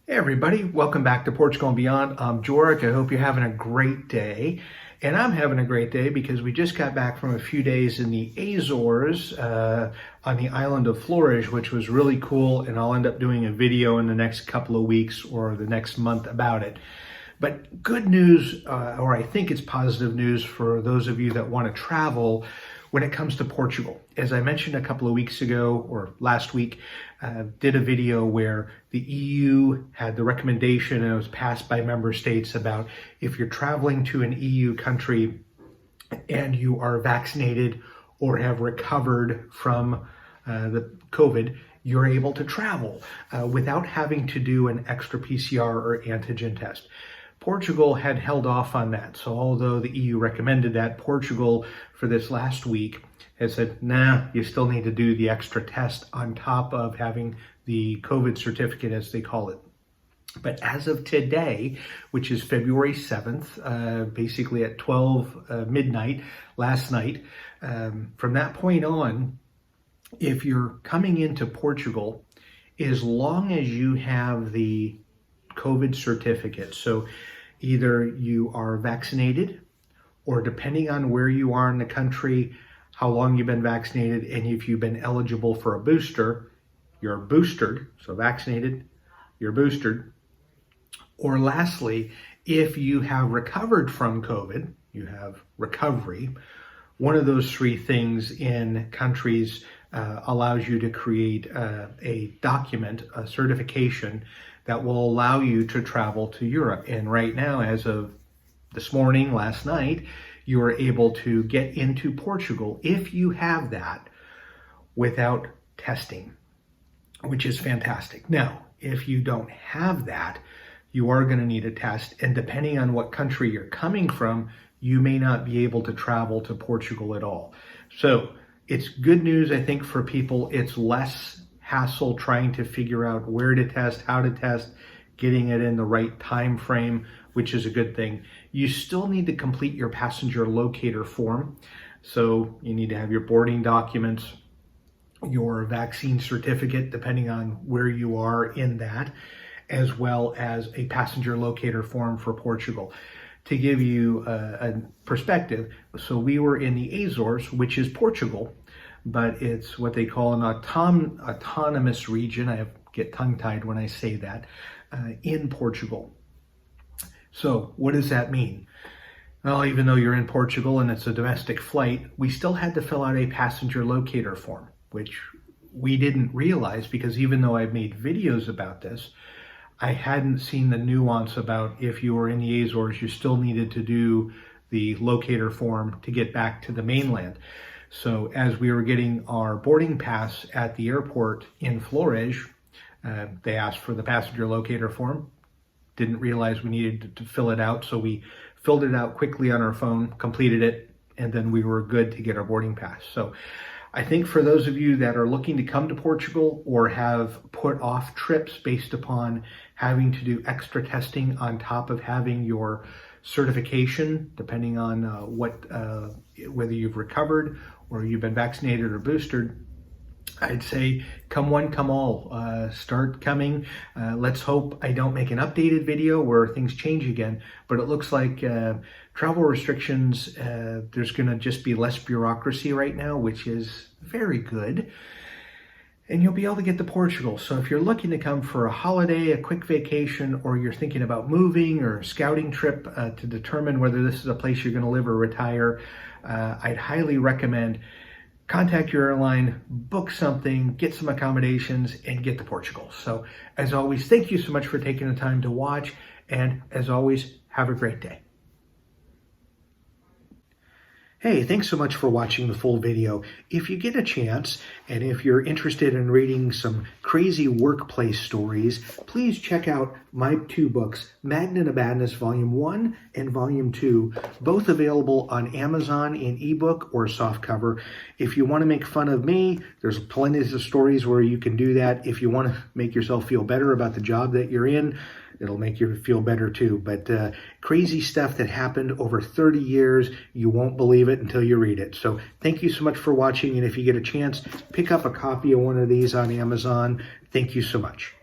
Hey everybody, welcome back to Portugal and Beyond. I'm Jorik. I hope you're having a great day. And I'm having a great day because we just got back from a few days in the Azores on the island of Flores, which was really cool. And I'll end up doing a video in the next couple of weeks or the next month about it. But good news, or I think it's positive news for those of you that want to travel when it comes to Portugal. As I mentioned a couple of weeks ago, or last week, did a video where the EU had the recommendation and it was passed by member states about if you're traveling to an EU country and you are vaccinated or have recovered from the COVID, you're able to travel without having to do an extra PCR or antigen test. Portugal had held off on that. So although the EU recommended that, Portugal for this last week has said, nah, you still need to do the extra test on top of having the COVID certificate, as they call it. But as of today, which is February 7th, basically at 12 midnight last night, from that point on, if you're coming into Portugal, as long as you have the COVID certificate, so either you are vaccinated or depending on where you are in the country, how long you've been vaccinated, and if you've been eligible for a booster, you're boosted, so vaccinated, you're boosted. Or lastly, if you have recovered from COVID, you have recovery, one of those three things in countries allows you to create a document, a certification that will allow you to travel to Europe. And right now, as of this morning, last night, you are able to get into Portugal if you have that without testing, which is fantastic. Now, if you don't have that, you are going to need a test. And depending on what country you're coming from, you may not be able to travel to Portugal at all. So it's good news, I think, for people. It's less hassle trying to figure out where to test, how to test, getting it in the right time frame, which is a good thing. You still need to complete your passenger locator form. So you need to have your boarding documents, your vaccine certificate, depending on where you are in that, as well as a passenger locator form for Portugal. To give you a perspective, so we were in the Azores, which is Portugal, but it's what they call an autonomous region. I get tongue-tied when I say that, in Portugal. So what does that mean? Well, even though you're in Portugal and it's a domestic flight, we still had to fill out a passenger locator form, which we didn't realize because even though I've made videos about this, I hadn't seen the nuance about if you were in the Azores, you still needed to do the locator form to get back to the mainland. So as we were getting our boarding pass at the airport in Flores, they asked for the passenger locator form. Didn't realize we needed to fill it out. So we filled it out quickly on our phone, completed it, and then we were good to get our boarding pass. So I think for those of you that are looking to come to Portugal or have put off trips based upon having to do extra testing on top of having your certification, depending on whether you've recovered or you've been vaccinated or boosted, I'd say come one, come all. Start coming. Let's hope I don't make an updated video where things change again, but it looks like travel restrictions, there's going to just be less bureaucracy right now, which is very good. And you'll be able to get to Portugal. So if you're looking to come for a holiday, a quick vacation, or you're thinking about moving or a scouting trip to determine whether this is a place you're going to live or retire, I'd highly recommend contact your airline, book something, get some accommodations, and get to Portugal. So as always, thank you so much for taking the time to watch. And as always, have a great day. Hey, thanks so much for watching the full video. If you get a chance, and if you're interested in reading some crazy workplace stories, please check out my two books, Magnet of Madness Volume 1 and Volume 2, both available on Amazon in ebook or softcover. If you want to make fun of me, there's plenty of stories where you can do that. If you want to make yourself feel better about the job that you're in, it'll make you feel better too. But crazy stuff that happened over 30 years, you won't believe it until you read it. So thank you so much for watching. And if you get a chance, pick up a copy of one of these on Amazon. Thank you so much.